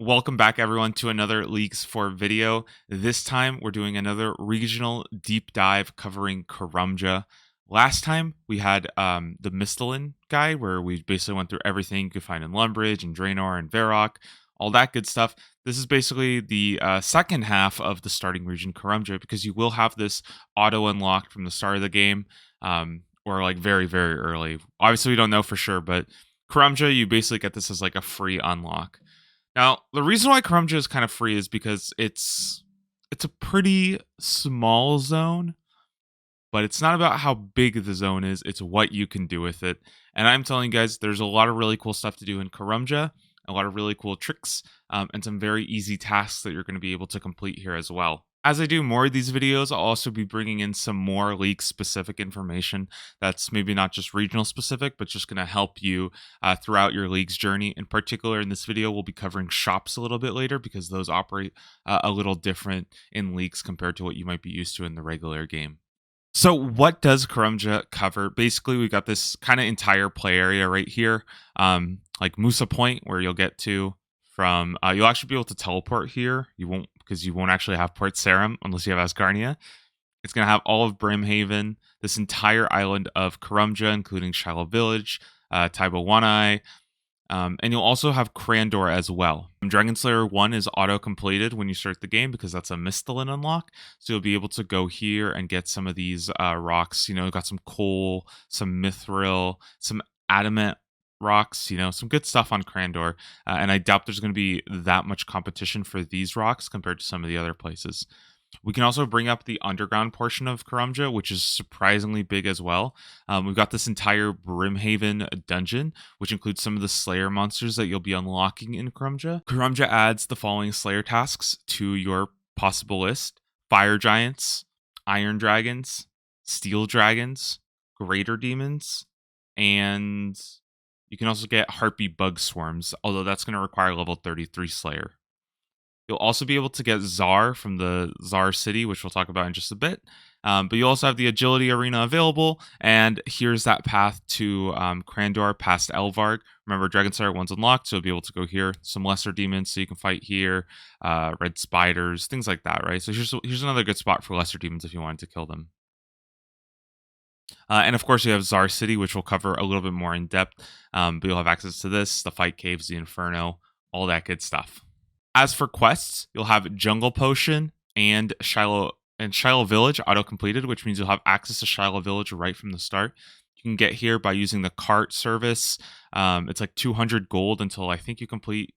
Welcome back, everyone, to another Leagues 4 video. This time, we're doing another regional deep dive covering Karamja. Last time, we had the Mistalin guide, where we basically went through everything you could find in Lumbridge and Draenor and Varrock, all that good stuff. This is basically the second half of the starting region Karamja, because you will have this auto-unlocked from the start of the game, or like very, very early. Obviously, we don't know for sure, but Karamja, you basically get this as like a free unlock. Now, the reason why Karamja is kind of free is because it's a pretty small zone, but it's not about how big the zone is, it's what you can do with it. And I'm telling you guys, there's a lot of really cool stuff to do in Karamja, a lot of really cool tricks, and some very easy tasks that you're going to be able to complete here as well. As I do more of these videos, I'll also be bringing in some more league specific information that's maybe not just regional specific, but just going to help you throughout your league's journey. In particular, in this video, we'll be covering shops a little bit later because those operate a little different in leagues compared to what you might be used to in the regular game. So what does Karamja cover? Basically, we got this kind of entire play area right here, like Musa Point, where you'll get to from, you'll actually be able to teleport here. You won't, because you won't actually have Port Sarim unless you have Asgarnia. It's going to have all of Brimhaven, this entire island of Karamja, including Shiloh Village, Taiba One-Eye, and you'll also have Crandor as well. Dragon Slayer 1 is auto-completed when you start the game because that's a Mistalin unlock. So you'll be able to go here and get some of these rocks. You know, got some coal, some mithril, some adamant rocks, you know, some good stuff on Crandor. And I doubt there's going to be that much competition for these rocks compared to some of the other places. We can also bring up the underground portion of Karamja, which is surprisingly big as well. We've got this entire Brimhaven dungeon, which includes some of the Slayer monsters that you'll be unlocking in Karamja. Karamja adds the following Slayer tasks to your possible list: Fire Giants, Iron Dragons, Steel Dragons, Greater Demons, and you can also get Harpy Bug Swarms, although that's going to require level 33 Slayer. You'll also be able to get TzHaar from the TzHaar City, which we'll talk about in just a bit. But you also have the Agility Arena available, and here's that path to Crandor past Elvarg. Remember, Dragon Slayer 1's unlocked, so you'll be able to go here. Some lesser demons, so you can fight here, red spiders, things like that, right? So here's another good spot for lesser demons if you wanted to kill them. And of course, you have TzHaar City, which we'll cover a little bit more in depth. But you'll have access to this, the Fight Caves, the Inferno, all that good stuff. As for quests, you'll have Jungle Potion and Shiloh Village auto-completed, which means you'll have access to Shiloh Village right from the start. You can get here by using the cart service. It's like 200 gold until I think you complete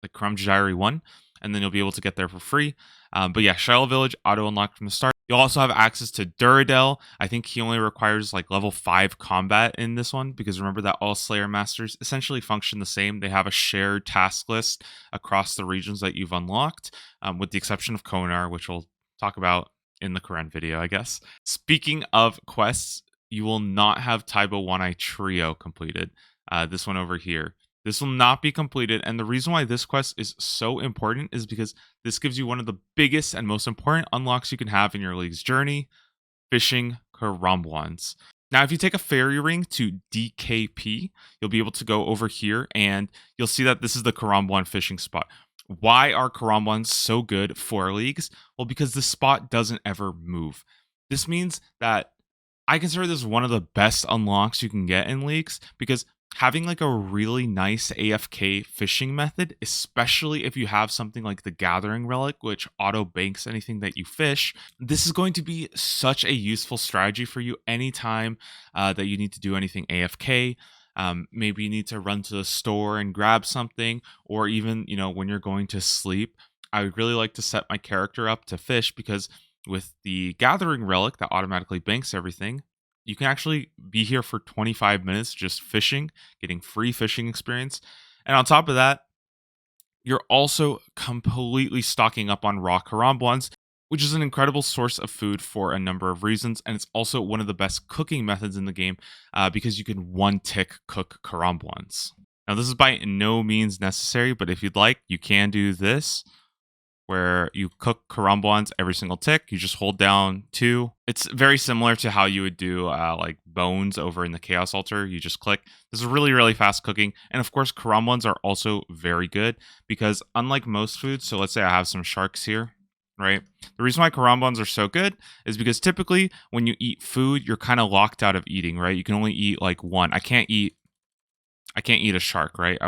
the Karamja Diary 1, and then you'll be able to get there for free. But yeah, Shiloh Village auto-unlocked from the start. You'll also have access to Duradel. I think he only requires like level 5 combat in this one, because remember that all Slayer Masters essentially function the same. They have a shared task list across the regions that you've unlocked, with the exception of Konar, which we'll talk about in the Karen video, I guess. Speaking of quests, you will not have Taiba One-Eye Trio completed. This one over here. This will not be completed, and the reason why this quest is so important is because this gives you one of the biggest and most important unlocks you can have in your league's journey: fishing Karambwans. Now, if you take a fairy ring to DKP, you'll be able to go over here, and you'll see that this is the Karambwan fishing spot. Why are Karambwans so good for leagues? Well, because this spot doesn't ever move. This means that I consider this one of the best unlocks you can get in leagues, because having like a really nice AFK fishing method, especially if you have something like the Gathering Relic, which auto banks anything that you fish, this is going to be such a useful strategy for you anytime that you need to do anything AFK. Maybe you need to run to the store and grab something, or even, you know, when you're going to sleep. I would really like to set my character up to fish, because with the Gathering Relic that automatically banks everything, you can actually be here for 25 minutes just fishing, getting free fishing experience. And on top of that, you're also completely stocking up on raw Karambwans, which is an incredible source of food for a number of reasons. And it's also one of the best cooking methods in the game, because you can one-tick cook Karambwans. Now, this is by no means necessary, but if you'd like, you can do this, where you cook Karambwans every single tick. You just hold down 2. It's very similar to how you would do like bones over in the Chaos Altar. You just click. This is really, really fast cooking. And of course, Karambwans are also very good because unlike most foods, so let's say I have some sharks here, right? The reason why Karambwans are so good is because typically when you eat food, you're kind of locked out of eating, right? You can only eat like one. I can't eat a shark, right?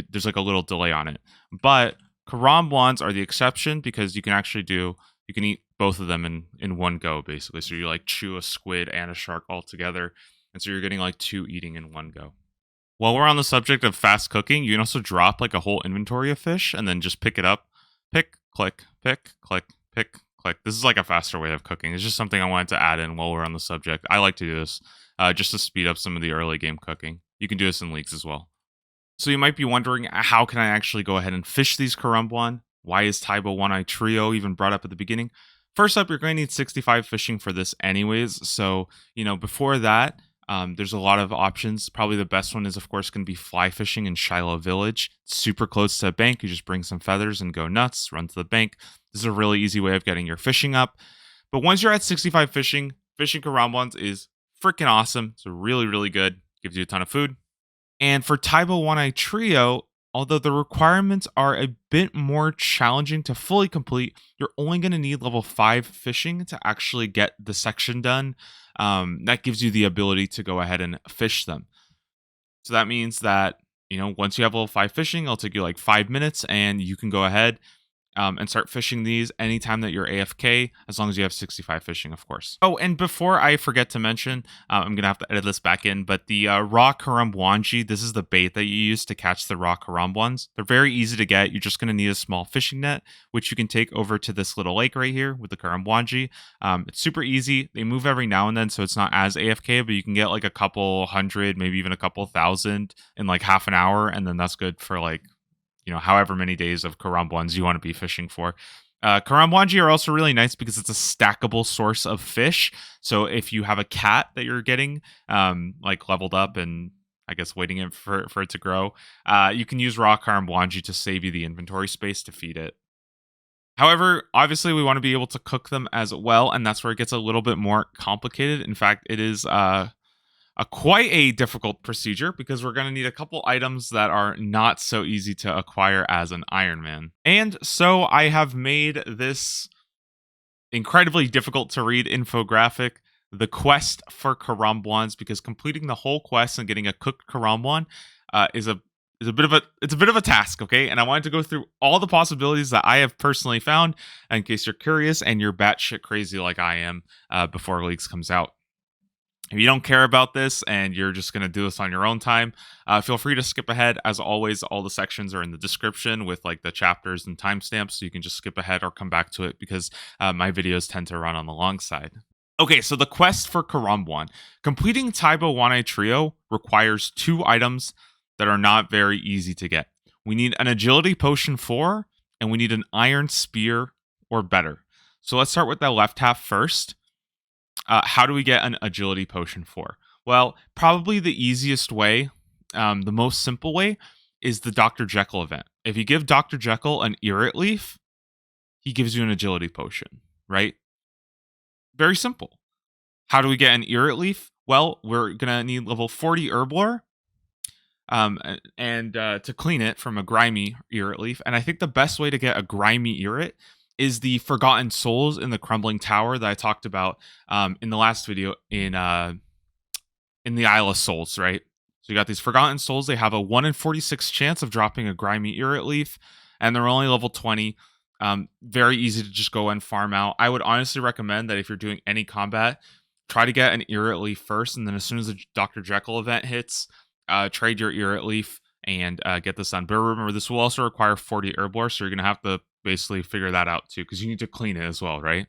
There's like a little delay on it. But Karambwans are the exception because you can eat both of them in one go, basically. So you like chew a squid and a shark all together. And so you're getting like 2 eating in one go. While we're on the subject of fast cooking, you can also drop like a whole inventory of fish and then just pick it up. Pick, click, pick, click, pick, click. This is like a faster way of cooking. It's just something I wanted to add in while we're on the subject. I like to do this just to speed up some of the early game cooking. You can do this in leagues as well. So you might be wondering, how can I actually go ahead and fish these Karambwan? Why is Taibo One-Eye Trio even brought up at the beginning? First up, you're going to need 65 fishing for this anyways. So, before that, there's a lot of options. Probably the best one is, of course, going to be fly fishing in Shiloh Village. It's super close to a bank. You just bring some feathers and go nuts, run to the bank. This is a really easy way of getting your fishing up. But once you're at 65 fishing Karambwans is freaking awesome. It's really, really good. Gives you a ton of food. And for Taibo One-Eye Trio, although the requirements are a bit more challenging to fully complete, you're only going to need level 5 fishing to actually get the section done. That gives you the ability to go ahead and fish them. So that means that, once you have level 5 fishing, it'll take you like 5 minutes and you can go ahead and start fishing these anytime that you're AFK, as long as you have 65 fishing, of course. Oh, and before I forget to mention, I'm going to have to edit this back in, but the raw Karambwanji, this is the bait that you use to catch the raw Karambwans. They're very easy to get. You're just going to need a small fishing net, which you can take over to this little lake right here with the Karambwanji. It's super easy. They move every now and then, so it's not as AFK, but you can get like a couple hundred, maybe even a couple thousand in like half an hour, and then that's good for like however many days of Karambwans you want to be fishing for. Karambwanji are also really nice because it's a stackable source of fish. So if you have a cat that you're getting like leveled up and I guess waiting for it to grow, you can use raw Karambwanji to save you the inventory space to feed it. However, obviously we want to be able to cook them as well, and that's where it gets a little bit more complicated. In fact, it is quite a difficult procedure because we're going to need a couple items that are not so easy to acquire as an Iron Man. And so I have made this incredibly difficult to read infographic, The Quest for Karambwans, because completing the whole quest and getting a cooked Karambwan is a bit of a task, okay? And I wanted to go through all the possibilities that I have personally found in case you're curious and you're batshit crazy like I am before Leaks comes out. If you don't care about this and you're just going to do this on your own time, feel free to skip ahead. As always, all the sections are in the description with like the chapters and timestamps, so you can just skip ahead or come back to it because my videos tend to run on the long side. Okay, so the quest for Karambwan. Completing Taibo One-Eye Trio requires 2 items that are not very easy to get. We need an Agility Potion 4, and we need an Iron Spear or better. So let's start with the left half first. How do we get an Agility Potion 4? Well, probably the easiest way, the most simple way, is the Dr. Jekyll event. If you give Dr. Jekyll an Irrit Leaf, he gives you an Agility Potion, right? Very simple. How do we get an Irrit Leaf? Well, we're going to need level 40 Herblore and to clean it from a grimy Irrit Leaf. And I think the best way to get a grimy Irrit is the Forgotten Souls in the Crumbling Tower that I talked about in the last video in the Isle of Souls, right? So you got these Forgotten Souls. They have a 1 in 46 chance of dropping a grimy Irrit Leaf, and they're only level 20. Very easy to just go and farm out. I would honestly recommend that if you're doing any combat, try to get an Irrit Leaf first, and then as soon as the Dr. Jekyll event hits, trade your Irrit Leaf and get this done. But remember, this will also require 40 Herblore, so you're going to have to basically figure that out too, because you need to clean it as well, right?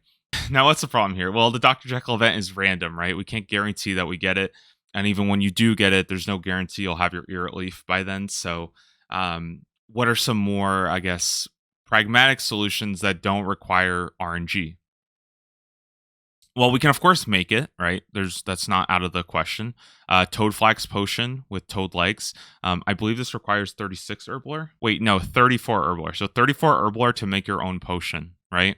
Now, what's the problem here? Well, the Dr. Jekyll event is random, right? We can't guarantee that we get it. And even when you do get it, there's no guarantee you'll have your Irrit Leaf by then. So what are some more, I guess, pragmatic solutions that don't require RNG? Well, we can of course make it, right? That's not out of the question. Toad Flax Potion with Toad Legs. I believe this requires 36 Herbler. Wait, no, 34 Herbler. So 34 Herbler to make your own potion, right?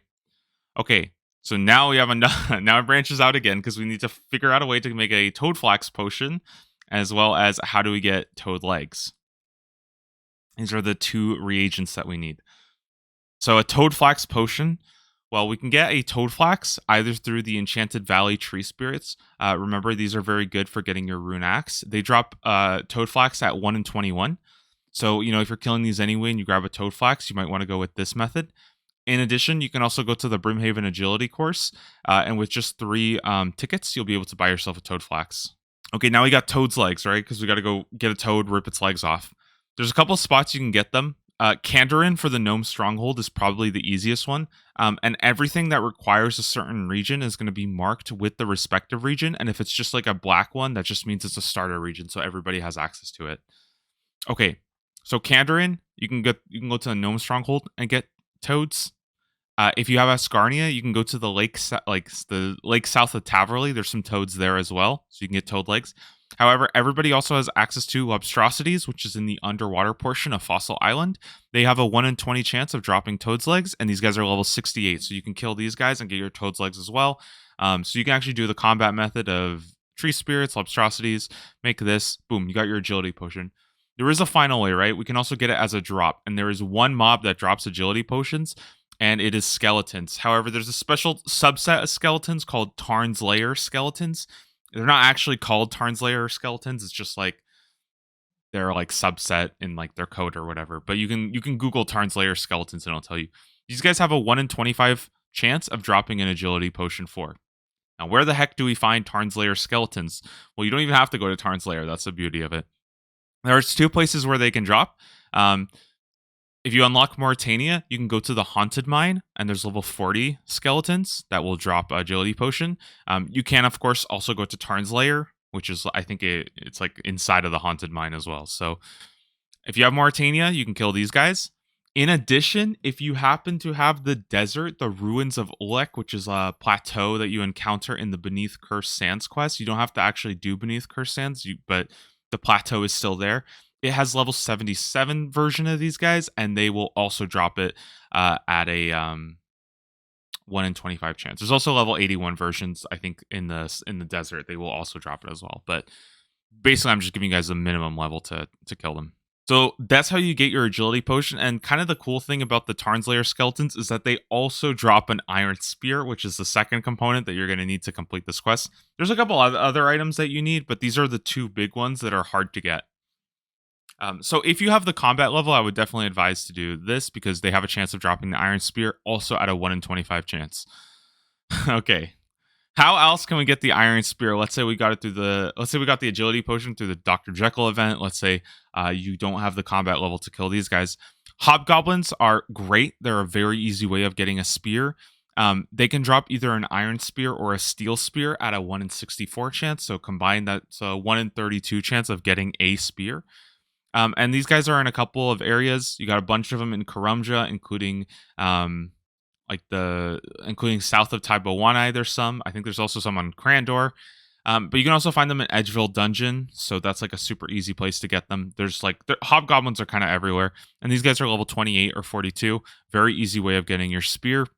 Okay, so now we have enough. Now it branches out again because we need to figure out a way to make a Toad Flax Potion, as well as how do we get Toad Legs. These are the two reagents that we need. So a Toad Flax Potion. Well, we can get a Toad Flax either through the Enchanted Valley Tree Spirits. Remember, these are very good for getting your Rune Axe. They drop Toad Flax at 1 in 21. So, if you're killing these anyway and you grab a Toad Flax, you might want to go with this method. In addition, you can also go to the Brimhaven Agility course, and with just 3 tickets, you'll be able to buy yourself a Toad Flax. Okay, now we got Toad's legs, right? Because we got to go get a Toad, rip its legs off. There's a couple spots you can get them. Kandarin for the Gnome Stronghold is probably the easiest one. And everything that requires a certain region is going to be marked with the respective region. And if it's just like a black one, that just means it's a starter region, so everybody has access to it. Okay, so Kandarin, you can go to the Gnome Stronghold and get toads. If you have Ascarnia, you can go to the lake, the lake south of Taverley. There's some toads there as well, so you can get toad legs. However, everybody also has access to Lobstrosities, which is in the underwater portion of Fossil Island. They have a 1 in 20 chance of dropping Toad's Legs, and these guys are level 68, so you can kill these guys and get your Toad's Legs as well. So you can actually do the combat method of Tree Spirits, Lobstrosities, make this, boom, you got your Agility Potion. There is a final way, right? We can also get it as a drop, and there is one mob that drops Agility Potions, and it is skeletons. However, there's a special subset of skeletons called Tarn's Lair skeletons. They're not actually called Tarn's Lair skeletons. It's just like they're like subset in like their code or whatever. But you can Google Tarn's Lair skeletons and it'll tell you. These guys have a 1 in 25 chance of dropping an agility potion 4. Now, where the heck do we find Tarn's Lair skeletons? Well, you don't even have to go to Tarn's Lair. That's the beauty of it. There's 2 places where they can drop. If you unlock Mauritania, you can go to the Haunted Mine, and there's level 40 skeletons that will drop Agility Potion. You can, of course, also go to Tarn's Lair, which is, I think, it's like inside of the Haunted Mine as well. So if you have Mauritania, you can kill these guys. In addition, if you happen to have the desert, the Ruins of Olek, which is a plateau that you encounter in the Beneath Cursed Sands quest, you don't have to actually do Beneath Cursed Sands, but the plateau is still there. It has level 77 version of these guys, and they will also drop it at a 1 in 25 chance. There's also level 81 versions, I think, in the desert. They will also drop it as well. But basically, I'm just giving you guys the minimum level to kill them. So that's how you get your agility potion. And kind of the cool thing about the Tarn's Lair skeletons is that they also drop an iron spear, which is the second component that you're going to need to complete this quest. There's a couple other items that you need, but these are the 2 big ones that are hard to get. So if you have the combat level, I would definitely advise to do this because they have a chance of dropping the Iron Spear, also at a 1 in 25 chance. Okay. How else can we get the Iron Spear? Let's say we got the Agility Potion through the Dr. Jekyll event. Let's say you don't have the combat level to kill these guys. Hobgoblins are great. They're a very easy way of getting a spear. They can drop either an Iron Spear or a Steel Spear at a 1 in 64 chance. So combine that's a 1 in 32 chance of getting a spear. And these guys are in a couple of areas. You got a bunch of them in Karamja, including including south of Taibawanai. There's some. I think there's also some on Crandor. But you can also find them in Edgeville Dungeon, so that's like a super easy place to get them. Hobgoblins are kind of everywhere, and these guys are level 28 or 42. Very easy way of getting your spear.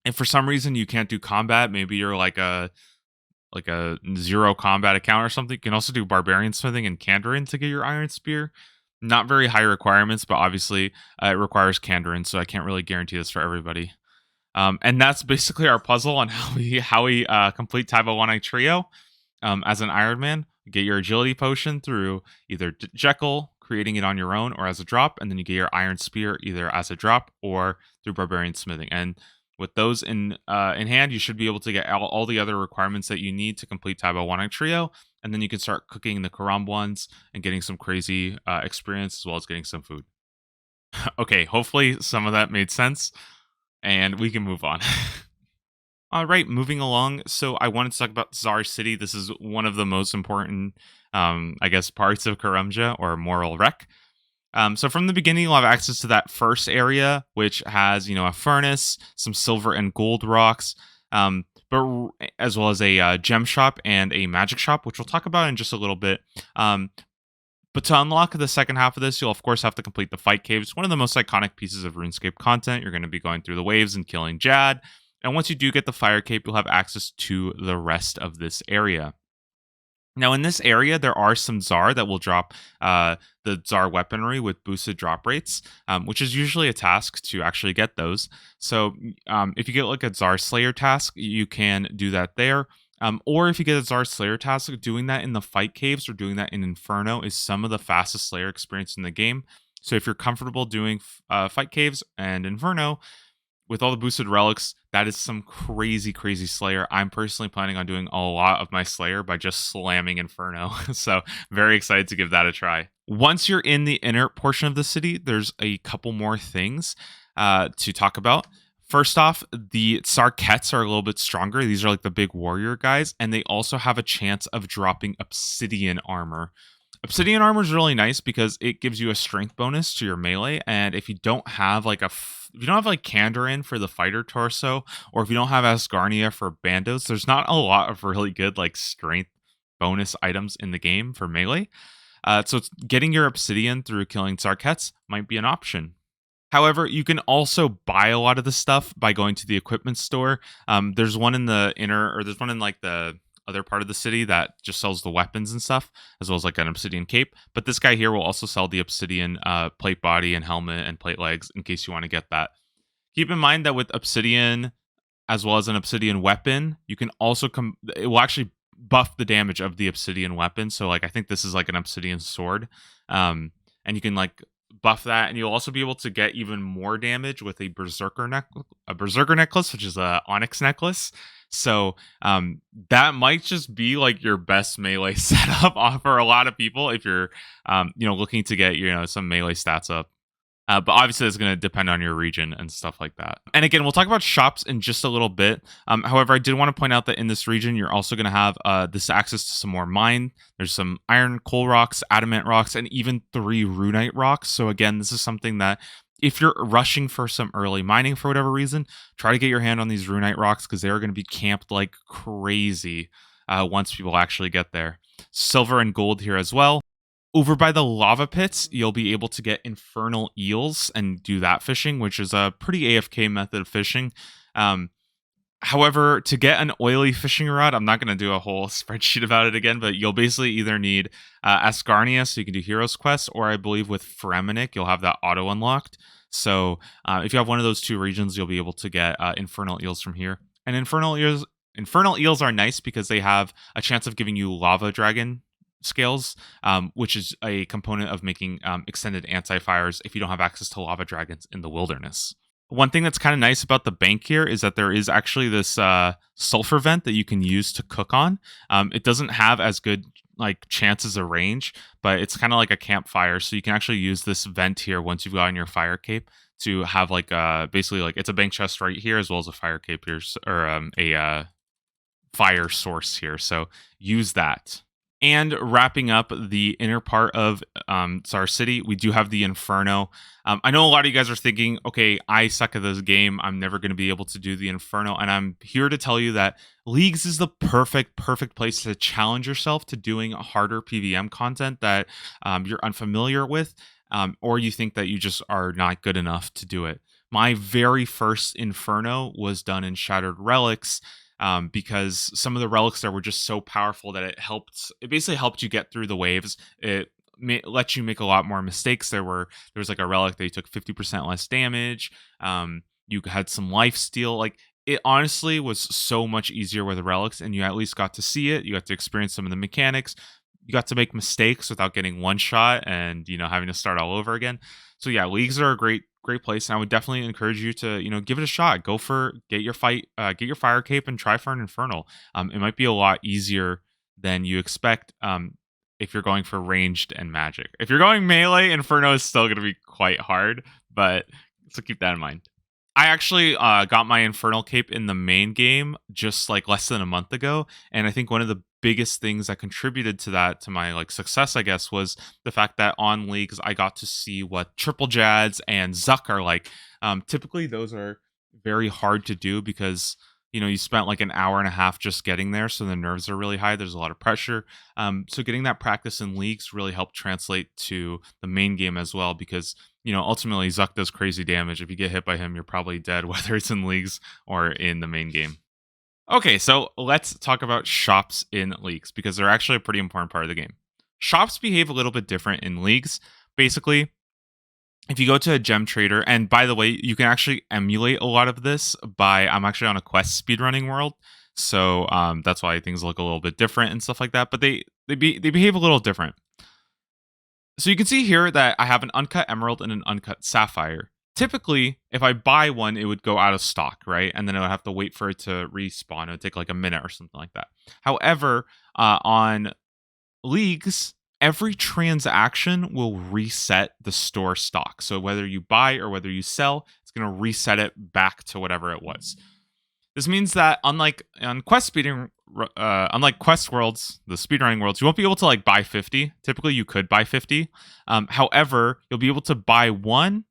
If for some reason you can't do combat, maybe you're like a 0 combat account or something, you can also do Barbarian Smithing and Kandarin to get your Iron Spear. Not very high requirements, but obviously it requires Kandarin, so I can't really guarantee this for everybody. And that's basically our puzzle on how we complete Taibawanai Trio as an Iron Man. Get your Agility Potion through either Jekyll, creating it on your own, or as a drop, and then you get your Iron Spear either as a drop or through Barbarian Smithing. And with those in hand, you should be able to get all the other requirements that you need to complete Taibawanai Trio, and then you can start cooking the Karambwans and getting some crazy experience as well as getting some food. Okay, hopefully some of that made sense, and we can move on. All right, moving along. So I wanted to talk about TzHaar City. This is one of the most important, parts of Karamja, or Moral Wreck. So from the beginning, you'll have access to that first area, which has, a furnace, some silver and gold rocks. but as well as a gem shop and a magic shop, which we'll talk about in just a little bit. But to unlock the second half of this, you'll of course have to complete the fight caves, one of the most iconic pieces of RuneScape content. You're going to be going through the waves and killing Jad. And once you do get the fire cape, you'll have access to the rest of this area. Now, in this area, there are some TzHaar that will drop the TzHaar weaponry with boosted drop rates, which is usually a task to actually get those. So if you get like a TzHaar Slayer task, you can do that there. Or if you get a TzHaar Slayer task, doing that in the fight caves or doing that in Inferno is some of the fastest Slayer experience in the game. So if you're comfortable doing fight caves and Inferno, with all the boosted relics, that is some crazy, crazy Slayer. I'm personally planning on doing a lot of my Slayer by just slamming Inferno. So very excited to give that a try. Once you're in the inner portion of the city, there's a couple more things to talk about. First off, the TzHaar are a little bit stronger. These are like the big warrior guys, and they also have a chance of dropping obsidian armor. Obsidian armor is really nice because it gives you a strength bonus to your melee, and if you don't have like if you don't have like Kandarin for the fighter torso, or if you don't have Asgarnia for bandos, there's not a lot of really good like strength bonus items in the game for melee. So getting your obsidian through killing TzHaar might be an option. However, you can also buy a lot of the stuff by going to the equipment store. There's one in the inner, or there's one in like the other part of the city that just sells the weapons and stuff, as well as like an obsidian cape. But this guy here will also sell the obsidian plate body and helmet and plate legs in case you want to get that. Keep in mind that with obsidian, as well as an obsidian weapon, you can also it will actually buff the damage of the obsidian weapon. So like I think this is like an obsidian sword, and you can like buff that, and you'll also be able to get even more damage with a berserker necklace, which is a onyx necklace. So that might just be like your best melee setup for a lot of people if you're looking to get some melee stats up. But obviously, it's going to depend on your region and stuff like that. And again, we'll talk about shops in just a little bit. However, I did want to point out that in this region, you're also going to have this access to some more mine. There's some iron coal rocks, adamant rocks, and even 3 runite rocks. So again, this is something that if you're rushing for some early mining for whatever reason, try to get your hand on these runite rocks because they're going to be camped like crazy once people actually get there. Silver and gold here as well. Over by the lava pits, you'll be able to get infernal eels and do that fishing, which is a pretty AFK method of fishing. However, to get an oily fishing rod, I'm not going to do a whole spreadsheet about it again, but you'll basically either need Asgarnia, so you can do Heroes Quest, or I believe with Fremenic, you'll have that auto unlocked. So if you have one of those 2 regions, you'll be able to get infernal eels from here. And infernal eels are nice because they have a chance of giving you lava dragon scales, which is a component of making extended anti-fires if you don't have access to lava dragons in the wilderness. One thing that's kind of nice about the bank here is that there is actually this sulfur vent that you can use to cook on. It doesn't have as good like chances of range, but it's kind of like a campfire, so you can actually use this vent here once you've gotten your fire cape to have like basically like it's a bank chest right here as well as a fire cape here, or a fire source here. So use that. And wrapping up the inner part of TzHaar City, we do have the Inferno. I know a lot of you guys are thinking, okay, I suck at this game. I'm never going to be able to do the Inferno. And I'm here to tell you that Leagues is the perfect place to challenge yourself to doing harder PVM content that you're unfamiliar with, or you think that you just are not good enough to do it. My very first Inferno was done in Shattered Relics, because some of the relics there were just so powerful that it basically helped you get through the waves. It let you make a lot more mistakes. There was like a relic that you took 50% less damage. You had some life steal. Like, it honestly was so much easier with the relics, and you at least got to see it. You got to experience some of the mechanics. You got to make mistakes without getting one shot and having to start all over again. So yeah, leagues are a great place, and I would definitely encourage you to give it a shot. Get your fire cape and try for an infernal. It might be a lot easier than you expect if you're going for ranged and magic. If you're going melee, Inferno is still going to be quite hard, but so keep that in mind. I actually got my Infernal Cape in the main game just like less than a month ago, and I think one of the biggest things that contributed to that, to my like success, I guess, was the fact that on leagues I got to see what triple Jads and Zuck are like. Typically, those are very hard to do because you spent like an hour and a half just getting there, so the nerves are really high. There's a lot of pressure. So getting that practice in leagues really helped translate to the main game as well, because ultimately Zuck does crazy damage. If you get hit by him, you're probably dead, whether it's in leagues or in the main game. Okay, so let's talk about shops in leagues, because they're actually a pretty important part of the game. Shops behave a little bit different in leagues. Basically, if you go to a gem trader, and by the way, you can actually emulate a lot of this by, I'm actually on a quest speedrunning world, so that's why things look a little bit different and stuff like that, but they behave a little different. So you can see here that I have an uncut emerald and an uncut sapphire. Typically, if I buy one, it would go out of stock, right? And then I would have to wait for it to respawn. It would take like a minute or something like that. However, on leagues, every transaction will reset the store stock. So whether you buy or whether you sell, it's going to reset it back to whatever it was. This means that unlike quest worlds, the speedrunning worlds, you won't be able to like buy 50. Typically, you could buy 50. However, you'll be able to buy one,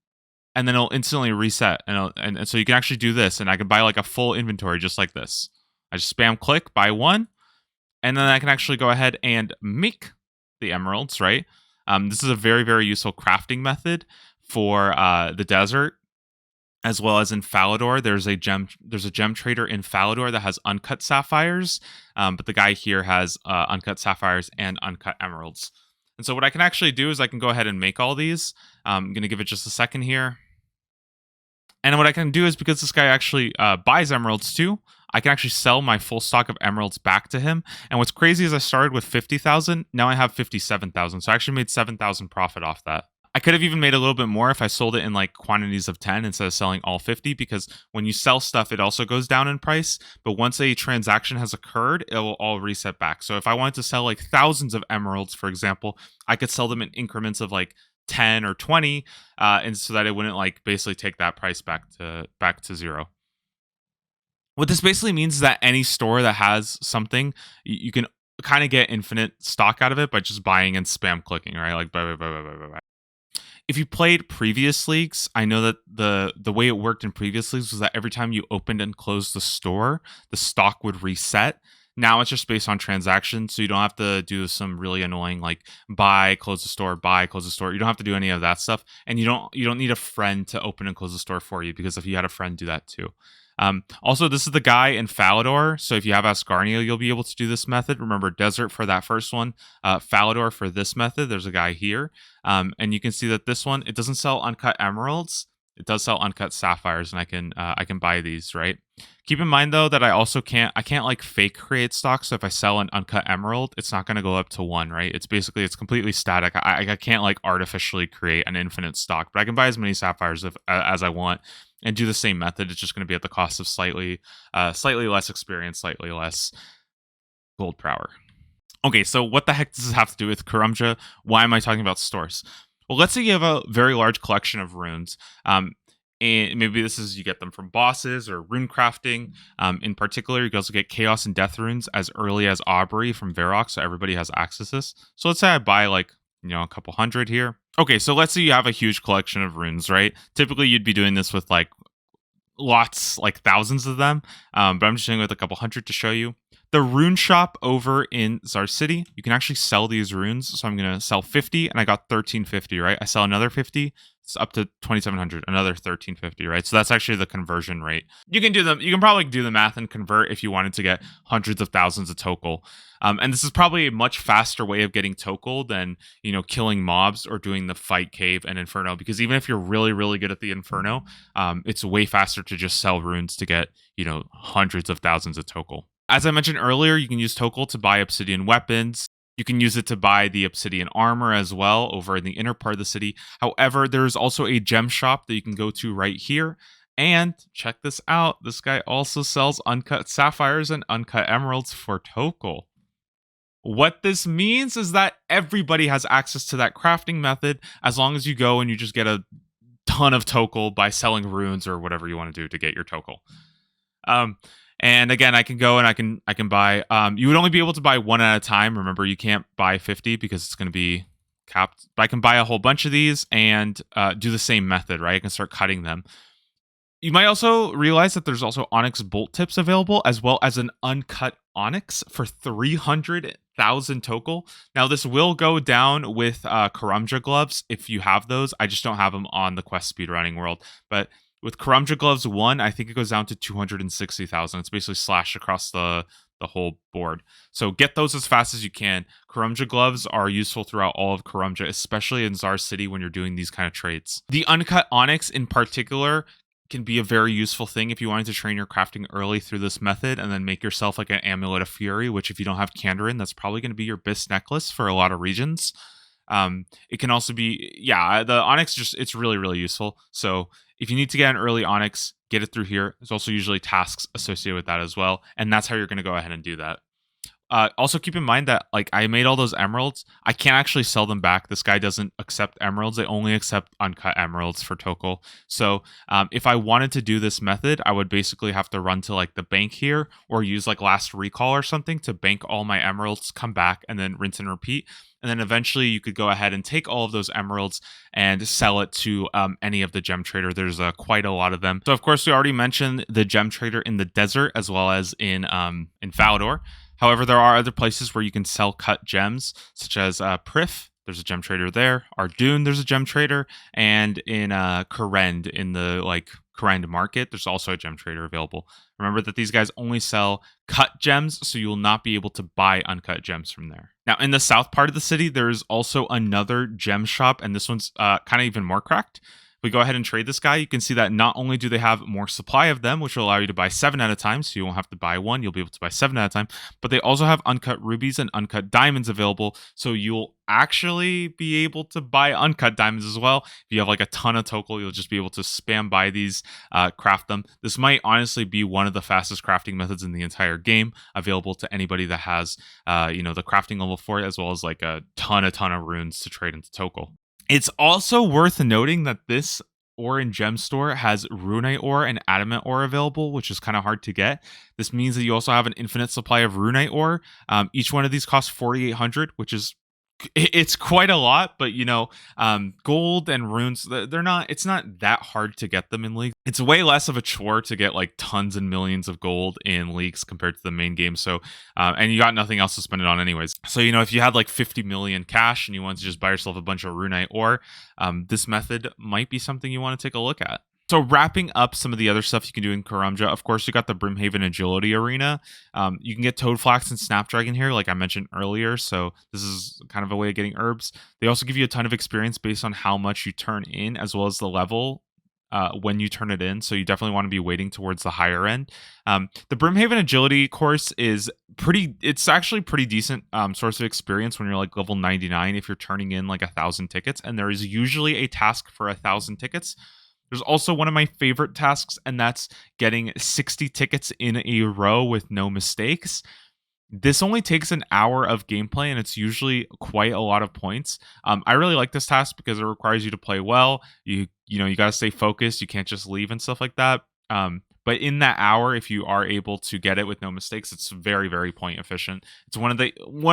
and then it'll instantly reset. And so you can actually do this, and I can buy like a full inventory just like this. I just spam click, buy one, and then I can actually go ahead and make the emeralds, right? This is a very, very useful crafting method for the desert, as well as in Falador. There's a gem trader in Falador that has uncut sapphires, but the guy here has uncut sapphires and uncut emeralds. And so what I can actually do is I can go ahead and make all these. I'm going to give it just a second here. And what I can do is, because this guy actually buys emeralds too, I can actually sell my full stock of emeralds back to him. And what's crazy is I started with 50,000. Now I have 57,000. So I actually made 7,000 profit off that. I could have even made a little bit more if I sold it in like quantities of 10 instead of selling all 50, because when you sell stuff, it also goes down in price. But once a transaction has occurred, it will all reset back. So if I wanted to sell like thousands of emeralds, for example, I could sell them in increments of like 10 or 20, and so that it wouldn't like basically take that price back to zero. What this basically means is that any store that has something, you can kind of get infinite stock out of it by just buying and spam clicking, right? Like buy. If you played previous leagues, I know that the way it worked in previous leagues was that every time you opened and closed the store, the stock would reset. Now it's just based on transactions, so you don't have to do some really annoying like buy, close the store, buy, close the store. You don't have to do any of that stuff, and you don't need a friend to open and close the store for you, because if you had a friend do that too. Also, this is the guy in Falador, so if you have Asgarnia, you'll be able to do this method. Remember, Desert for that first one, Falador for this method. There's a guy here, and you can see that this one, it doesn't sell uncut emeralds. It does sell uncut sapphires, and I can buy these, right? Keep in mind though that I can't like fake create stock. So if I sell an uncut emerald, it's not going to go up to 1, right? It's completely static. I can't like artificially create an infinite stock, but I can buy as many sapphires as I want and do the same method. It's just going to be at the cost of slightly less experience, slightly less gold per hour. Okay, so what the heck does this have to do with Karamja? Why am I talking about stores? Well, let's say you have a very large collection of runes. And maybe this is, you get them from bosses or rune crafting. In particular, you can also get chaos and death runes as early as Aubrey from Varrock, so everybody has access to this. So let's say I buy like, a couple hundred here. Okay, so let's say you have a huge collection of runes, right? Typically, you'd be doing this with like lots, like thousands of them. But I'm just doing with a couple hundred to show you. The rune shop over in TzHaar City, you can actually sell these runes. So I'm going to sell 50, and I got 1350, right? I sell another 50, it's up to 2700, another 1350, right? So that's actually the conversion rate. You can probably do the math and convert if you wanted to get hundreds of thousands of Tokkul. And this is probably a much faster way of getting Tokkul than, killing mobs or doing the fight cave and Inferno, because even if you're really, really good at the Inferno, it's way faster to just sell runes to get, hundreds of thousands of Tokkul. As I mentioned earlier, you can use Tokkul to buy obsidian weapons. You can use it to buy the obsidian armor as well over in the inner part of the city. However, there's also a gem shop that you can go to right here. And check this out. This guy also sells uncut sapphires and uncut emeralds for Tokkul. What this means is that everybody has access to that crafting method as long as you go and you just get a ton of Tokkul by selling runes or whatever you want to do to get your Tokkul. And again, I can go and I can buy. You would only be able to buy one at a time. Remember, you can't buy 50 because it's going to be capped. But I can buy a whole bunch of these and do the same method, right? I can start cutting them. You might also realize that there's also onyx bolt tips available, as well as an uncut onyx for 300,000 Tokkul. Now, this will go down with Karamja gloves if you have those. I just don't have them on the Quest speedrunning world. But with Karamja gloves 1, I think it goes down to 260,000. It's basically slashed across the whole board. So get those as fast as you can. Karamja gloves are useful throughout all of Karamja, especially in TzHaar City when you're doing these kind of trades. The uncut onyx in particular can be a very useful thing if you wanted to train your crafting early through this method and then make yourself like an amulet of fury, which if you don't have Kandarin, that's probably going to be your best necklace for a lot of regions. It can also be, the onyx it's really, really useful. So if you need to get an early onyx, get it through here. There's also usually tasks associated with that as well. And that's how you're going to go ahead and do that. Also keep in mind that like I made all those emeralds. I can't actually sell them back. This guy doesn't accept emeralds. They only accept uncut emeralds for Tokkul. So if I wanted to do this method, I would basically have to run to like the bank here or use like last recall or something to bank all my emeralds, come back and then rinse and repeat. And then eventually you could go ahead and take all of those emeralds and sell it to any of the gem trader. There's quite a lot of them. So of course we already mentioned the gem trader in the desert as well as in Falador. However, there are other places where you can sell cut gems, such as Prif. There's a gem trader there. Ardoon, there's a gem trader, and in Karend, in the Karend market, there's also a gem trader available. Remember that these guys only sell cut gems, so you will not be able to buy uncut gems from there. Now, in the south part of the city, there's also another gem shop, and this one's kind of even more cracked. We go ahead and trade this guy, you can see that not only do they have more supply of them, which will allow you to buy 7 at a time, so you won't have to buy 1, you'll be able to buy 7 at a time, but they also have uncut rubies and uncut diamonds available, so you'll actually be able to buy uncut diamonds as well. If you have like a ton of Tokkul, you'll just be able to spam buy these, craft them. This might honestly be one of the fastest crafting methods in the entire game, available to anybody that has, the crafting level for it, as well as like a ton of runes to trade into Tokkul. It's also worth noting that this ore and gem store has runite ore and adamant ore available, which is kind of hard to get. This means that you also have an infinite supply of runite ore. Each one of these costs 4,800, which is it's quite a lot, but gold and runes, it's not that hard to get them in League. It's way less of a chore to get like tons and millions of gold in leagues compared to the main game. So and you got nothing else to spend it on anyways. So if you had like 50 million cash and you want to just buy yourself a bunch of runite ore, this method might be something you want to take a look at. So wrapping up some of the other stuff you can do in Karamja, of course, you got the Brimhaven Agility Arena. You can get Toadflax and Snapdragon here, like I mentioned earlier. So this is kind of a way of getting herbs. They also give you a ton of experience based on how much you turn in, as well as the level when you turn it in. So you definitely want to be waiting towards the higher end. The Brimhaven Agility course is it's actually pretty decent source of experience when you're like level 99 if you're turning in like 1,000 tickets. And there is usually a task for 1,000 tickets. There's also one of my favorite tasks, and that's getting 60 tickets in a row with no mistakes. This only takes an hour of gameplay, and it's usually quite a lot of points. I really like this task because it requires you to play well. You got to stay focused. You can't just leave and stuff like that. But in that hour, if you are able to get it with no mistakes, it's very, very point efficient. It's one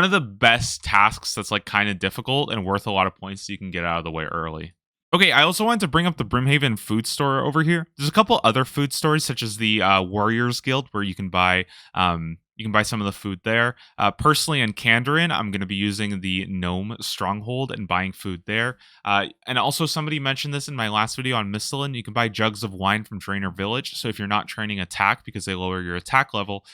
of the best tasks that's like kind of difficult and worth a lot of points so you can get out of the way early. Okay, I also wanted to bring up the Brimhaven food store over here. There's a couple other food stores, such as the Warriors Guild, where you can buy some of the food there. Personally, in Kandarin, I'm going to be using the Gnome Stronghold and buying food there. And also, somebody mentioned this in my last video on Mistalin. You can buy jugs of wine from Drainer Village. So if you're not training attack because they lower your attack level,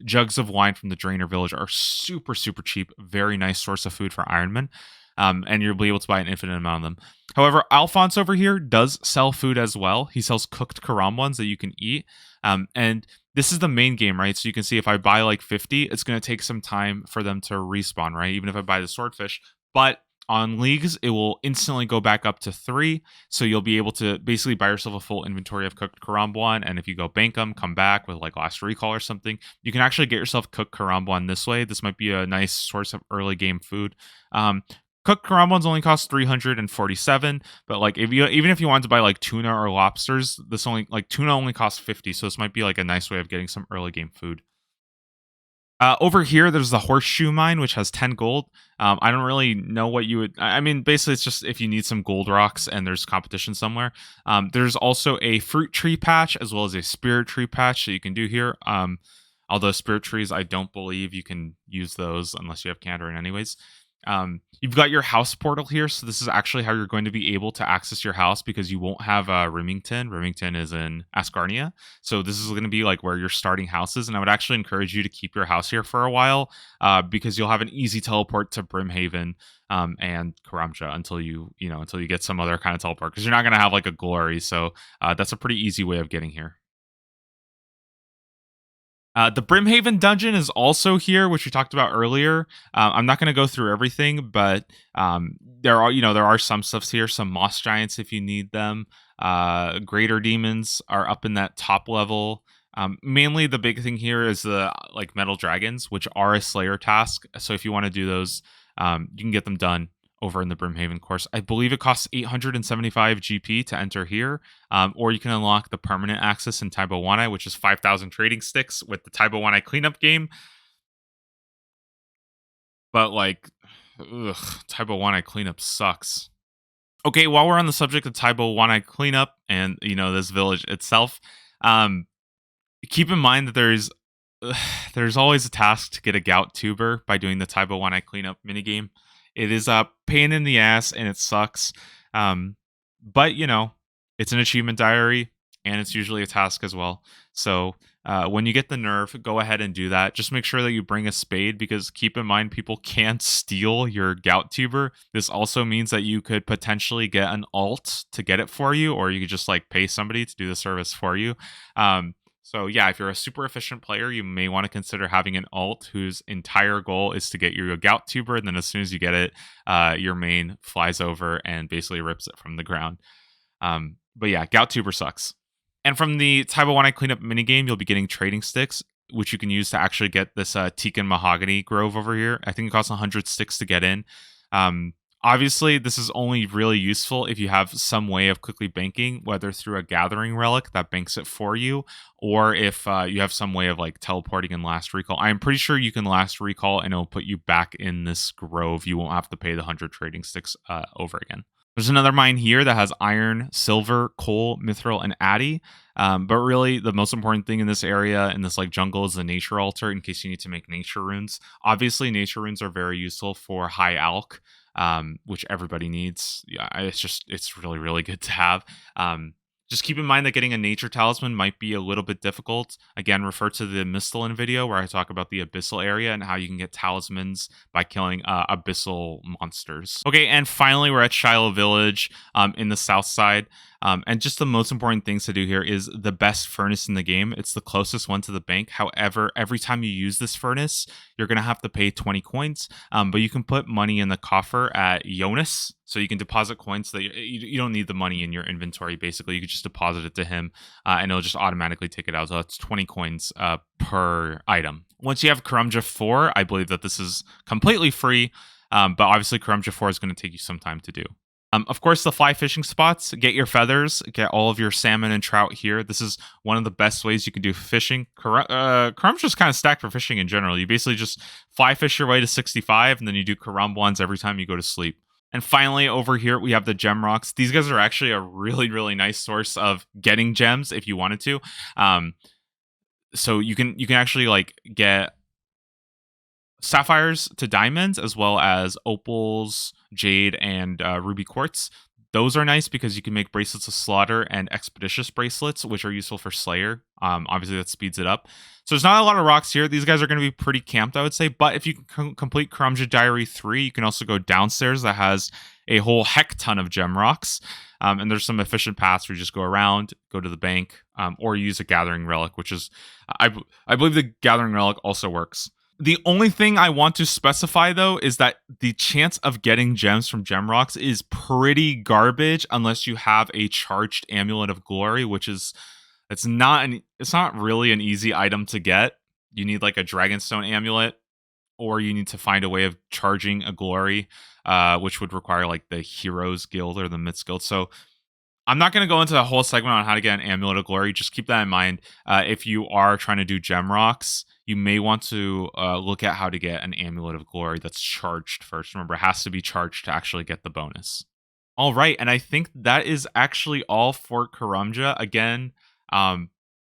jugs of wine from the Drainer Village are super, super cheap. Very nice source of food for Ironman. And you'll be able to buy an infinite amount of them. However, Alphonse over here does sell food as well. He sells cooked Karambwans that you can eat. And this is the main game, right? So you can see if I buy like 50, it's going to take some time for them to respawn, right? Even if I buy the swordfish. But on leagues, it will instantly go back up to 3. So you'll be able to basically buy yourself a full inventory of cooked Karambwan. And if you go bank them, come back with like last recall or something, you can actually get yourself cooked Karambwan this way. This might be a nice source of early game food. Cooked Karambwans only cost 347, but like even if you wanted to buy like tuna or lobsters, tuna only costs 50, so this might be like a nice way of getting some early game food. Over here, there's the horseshoe mine, which has 10 gold. I don't really know what you would. I mean, basically, it's just if you need some gold rocks and there's competition somewhere. There's also a fruit tree patch as well as a spirit tree patch that you can do here. Although spirit trees, I don't believe you can use those unless you have Kandarin, anyways. You've got your house portal here, so this is actually how you're going to be able to access your house because you won't have Remington. Remington is in Asgarnia, so this is going to be like where you're starting houses. And I would actually encourage you to keep your house here for a while, because you'll have an easy teleport to Brimhaven and Karamja until you get some other kind of teleport because you're not going to have like a glory. So that's a pretty easy way of getting here. The Brimhaven dungeon is also here, which we talked about earlier. I'm not going to go through everything, but there are some stuffs here, some moss giants if you need them. Greater demons are up in that top level. Mainly, the big thing here is the like metal dragons, which are a Slayer task. So if you want to do those, you can get them done over in the Brimhaven course. I believe it costs 875 GP to enter here, or you can unlock the permanent access in Taibawanai, which is 5,000 trading sticks with the Taibawanai cleanup game. But like, Taibawanai cleanup sucks. Okay, while we're on the subject of Taibawanai cleanup and this village itself, keep in mind that there's always a task to get a gout tuber by doing the Taibawanai cleanup minigame. It is a pain in the ass and it sucks. But it's an achievement diary and it's usually a task as well. So when you get the nerve, go ahead and do that. Just make sure that you bring a spade because keep in mind people can't steal your gout tuber. This also means that you could potentially get an alt to get it for you, or you could just like pay somebody to do the service for you. So yeah, if you're a super efficient player, you may want to consider having an alt whose entire goal is to get you a gout tuber, and then as soon as you get it, your main flies over and basically rips it from the ground. But yeah, gout tuber sucks. And from the Taibawanai cleanup minigame, you'll be getting trading sticks, which you can use to actually get this teak and mahogany grove over here. I think it costs 100 sticks to get in. Obviously, this is only really useful if you have some way of quickly banking, whether through a gathering relic that banks it for you, or if you have some way of like teleporting and last recall. I'm pretty sure you can last recall and it'll put you back in this grove. You won't have to pay the 100 trading sticks over again. There's another mine here that has iron, silver, coal, mithril, and addy. But really, the most important thing in this area, in this like jungle, is the nature altar in case you need to make nature runes. Obviously, nature runes are very useful for high alch, which everybody needs. Yeah, it's really, really good to have. Just keep in mind that getting a nature talisman might be a little bit difficult. Again, refer to the Mistalin video where I talk about the abyssal area and how you can get talismans by killing abyssal monsters. Okay, and finally, we're at Shiloh Village in the south side. And just the most important things to do here is the best furnace in the game. It's the closest one to the bank. However, every time you use this furnace, you're going to have to pay 20 coins. But you can put money in the coffer at Jonas. So you can deposit coins so that you don't need the money in your inventory, basically. You can just deposit it to him and it'll just automatically take it out. So that's 20 coins per item. Once you have Karamja 4, I believe that this is completely free. But obviously Karamja 4 is going to take you some time to do. Of course, the fly fishing spots, get your feathers, get all of your salmon and trout here. This is one of the best ways you can do fishing. Karamja is kind of stacked for fishing in general. You basically just fly fish your way to 65, and then you do Karambwans every time you go to sleep. And finally, over here, we have the gem rocks. These guys are actually a really, really nice source of getting gems if you wanted to. So you can actually like get sapphires to diamonds, as well as opals, jade, and ruby quartz. Those are nice because you can make bracelets of slaughter and expeditious bracelets, which are useful for Slayer. Obviously, that speeds it up. So there's not a lot of rocks here. These guys are going to be pretty camped, I would say. But if you can complete Karamja Diary 3, you can also go downstairs that has a whole heck ton of gem rocks. And there's some efficient paths where you just go around, go to the bank, or use a gathering relic, which is, I believe the gathering relic also works. The only thing I want to specify, though, is that the chance of getting gems from gem rocks is pretty garbage unless you have a charged amulet of glory, which is it's not really an easy item to get. You need like a dragonstone amulet, or you need to find a way of charging a glory, which would require like the Heroes Guild or the Myths Guild. So I'm not going to go into the whole segment on how to get an amulet of glory. Just keep that in mind. If you are trying to do gem rocks, you may want to look at how to get an Amulet of Glory that's charged first. Remember, it has to be charged to actually get the bonus. All right, and I think that is actually all for Karamja. Again, um,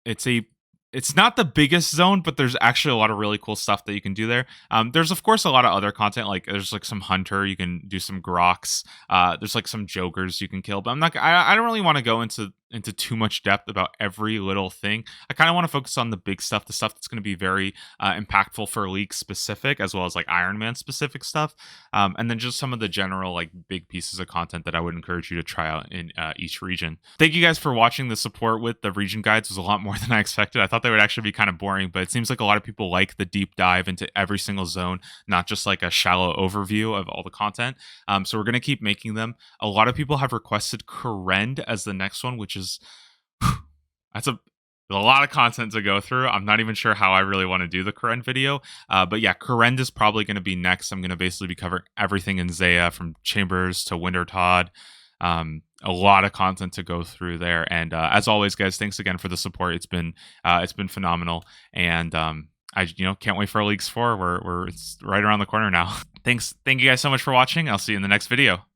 it's a it's not the biggest zone, but there's actually a lot of really cool stuff that you can do there. There's of course a lot of other content, like there's like some hunter, you can do some groks. There's like some jokers you can kill, but I don't really want to go into too much depth about every little thing. I kind of want to focus on the big stuff, the stuff that's going to be very impactful for League specific, as well as like Iron Man specific stuff, and then just some of the general like big pieces of content that I would encourage you to try out in each region. Thank you guys for watching. The support with the region guides was a lot more than I expected. I thought they would actually be kind of boring, but it seems like a lot of people like the deep dive into every single zone, not just like a shallow overview of all the content. So we're going to keep making them. A lot of people have requested Karend as the next one, which is that's a lot of content to go through. I'm not even sure how I really want to do the Karend video. But yeah, Karend is probably going to be next. I'm going to basically be covering everything in Zaya from Chambers to Wintertodd. A lot of content to go through there. And as always, guys, thanks again for the support. It's been phenomenal. And I can't wait for Leagues 4. We're it's right around the corner now. Thank you guys so much for watching. I'll see you in the next video.